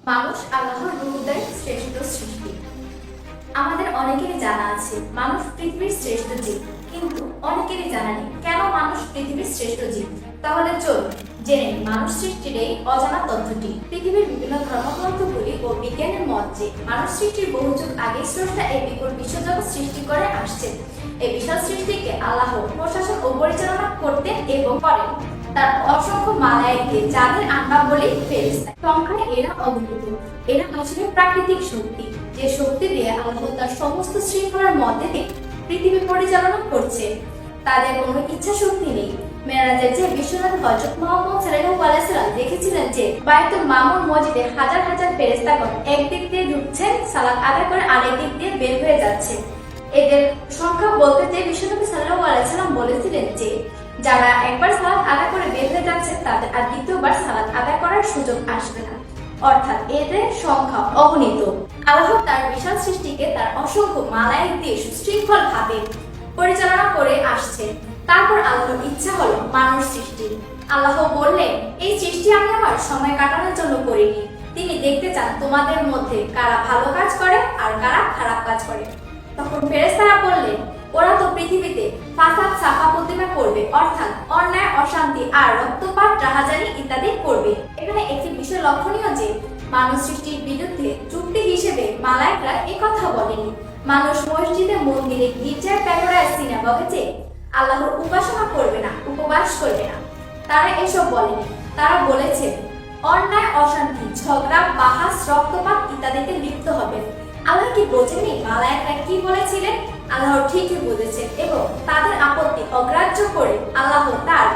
মানুষ আল্লাহর রূপের শ্রেষ্ঠ সৃষ্টি। আমাদের অনেকেরই জানা আছে মানুষ পৃথিবীর শ্রেষ্ঠ জীব, কিন্তু অনেকেরই জানা নেই কেন মানুষ পৃথিবীর শ্রেষ্ঠ জীব। তাহলে চলুন জেনে নিই মানুষ সৃষ্টির এই অজানা তথ্যটি। পৃথিবীর বিভিন্ন ধর্মগ্রন্থগুলি ও বিজ্ঞানের মত যে মানুষ সৃষ্টির বহু যুগ আগে স্রষ্টা এই বিপুল বিশ্বজগৎ সৃষ্টি করে আসছেন। এই বিশাল সৃষ্টিকে আল্লাহ প্রশাসন ও পরিচালনা করতেন এবং করেন তার অসংখ্য মালায়েককে, যাদের আমরা বলি ফেরেশতা। সংখ্যায় এরা অগণিত। এরা আসলে প্রাকৃতিক শক্তি, যে শক্তি দিয়ে আল্লাহ তার সমস্ত শৃঙ্খলার মধ্যে দিয়ে পৃথিবী পরিচালনা করছে। তাদের কোনো ইচ্ছা শক্তি নেই। মেরাজে যে বিশ্বনাথ হযরত মুহাম্মদ সাল্লাল্লাহু আলাইহি ওয়াসাল্লাম দেখেছিলেন যে বাইতুল মামুর মসজিদে হাজার হাজার ফেরেশতাগণ একদিক দিয়ে ঢুকছেন সালাত আদায় করে, আরেক দিক দিয়ে বের হয়ে যাচ্ছে। এদের সংখ্যা বলতে যে বিশ্বনবী সাল্লাল্লাহু আলাইহি ওয়াসাল্লাম বলেছিলেন যে যারা একবার সালাত আদায় করে বের হয়ে যাচ্ছে তাদের আর দ্বিতীয়বার সালাত আদায় করার সুযোগ আসবে না। অর্থাৎ এদের সংখ্যা অগণিত। আল্লাহ তার বিশাল সৃষ্টিকে তার অসংখ্য মালায়েক দিয়ে সুশৃঙ্খল ভাবে পরিচালনা করে আসছে। তারপর আল্লাহর ইচ্ছা হলো মানুষ সৃষ্টি। আল্লাহ বললেন, এই সৃষ্টি আমি আমার সময় কাটানোর জন্য করিনি। তিনি দেখতে চান তোমাদের মধ্যে কারা ভালো কাজ করে আর কারা খারাপ কাজ করে। তখন ফেরেশতারা বললেন, ওরা তো পৃথিবীতে ফাসাদ সাফা প্রতিমা করবে, অর্থাৎ অন্যায়, অশান্তি আর রক্তপাত, রাহাজানি ইত্যাদি করবে। এখানে একটি বিষয় লক্ষণীয় যে মানুষ সৃষ্টির বিরুদ্ধে চুক্তি হিসেবে মালায়েকরা কথা বলেনি। মানুষ মসজিদে, মন্দিরে, গির্জার প্যাগোডায়, সিনাগগে আল্লাহর উপাসনা করবে না, উপবাস করবে না, তারা এসব বলেনি। তারা বলেছে অন্যায়, অশান্তি, ঝগড়া, বাহাস, রক্তপাত ইত্যাদিতে লিপ্ত হবে। আল্লাহ কি বোঝেনি মালায়েকরা কি বলেছিলেন? আল্লাহ ঠিকই বুঝেছেন এবং তাদের আপত্তি অগ্রাহ্য করে আল্লাহ তার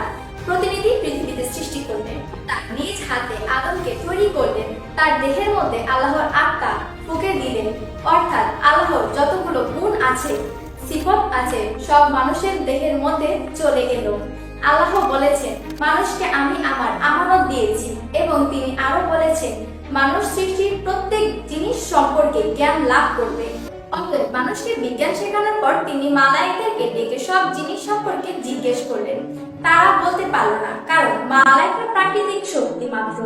প্রতিনিধি পৃথিবীতে সৃষ্টি করলেন। তার নিজ হাতে আদমকে তৈরি করলেন। তার দেহের মধ্যে আল্লাহর আত্মা ফুঁকে দিলেন, অর্থাৎ আল্লাহর যতগুলো গুণ আছে, সিফত আছে, সব মানুষের দেহের মধ্যে চলে এলো। আল্লাহ বলেছেন মানুষকে আমি আমার আমানত দিয়েছি এবং তিনি আরো বলেছেন মানুষ সৃষ্টির প্রত্যেক জিনিস সম্পর্কে জ্ঞান লাভ করবে। অতএব মানুষকে বিজ্ঞান শেখানোর পর তিনি মালায়েকদেরকে ডেকে সব জিনিস সম্পর্কে জিজ্ঞেস করলেন। তারা বলতে পারল না, কারণ মালায়েকরা প্রাকৃতিক শক্তি মাত্র।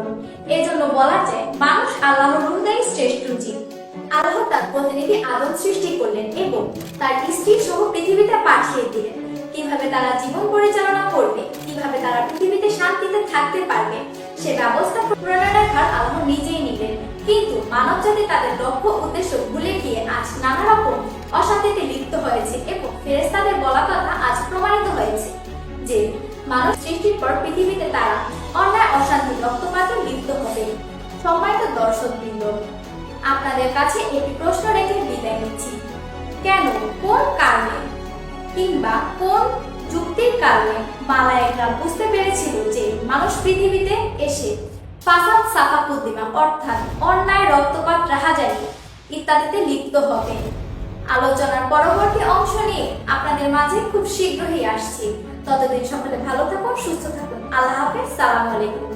এজন্য বলা যায় মানুষ আল্লাহর রূপের শ্রেষ্ঠ জীব। আল্লাহ তার প্রতিনিধি আদম সৃষ্টি করলেন এবং তার স্ত্রী সহ পৃথিবীতে পাঠিয়ে দিলেন। কিভাবে তারা জীবন পরিচালনা করবে, কিভাবে তারা পৃথিবীতে শান্তিতে থাকতে পারবে, সে ব্যবস্থা প্রণয়নের ভার আল্লাহ নিজেই নিলেন। কিন্তু মানব জাতি তাদের লক্ষ্য উদ্দেশ্য ভুলে গিয়ে আজ নানা রকম অশান্তিতে লিপ্ত হয়েছে এবং ফেরেশতাদের বলা কথা আজ প্রমাণিত হয়েছে যে মানব সৃষ্টির পর পৃথিবীতে তারা অন্যায়, অশান্তি, রক্তপাতে লিপ্ত হবে। সম্মানিত দর্শকবৃন্দ, আপনাদের কাছে একটি প্রশ্ন রেখে বিদায় নিচ্ছি। কেন, কোন কারণে কিংবা কোন যুক্তির কারণে মালায়েকরা বুঝতে পেরেছিল যে মানুষ পৃথিবীতে এসে ফাসাদ সাফা প্রতিমা, অর্থাৎ অন্যায়, রক্তপাত, রাহাজানি ইত্যাদিতে লিপ্ত হবে? আলোচনার পরবর্তী অংশ নিয়ে আপনাদের মাঝে খুব শীঘ্রই আসছি। ততদিন সকলে ভালো থাকুন, সুস্থ থাকুন। আল্লাহ হাফেজ। সালামু আলাইকুম।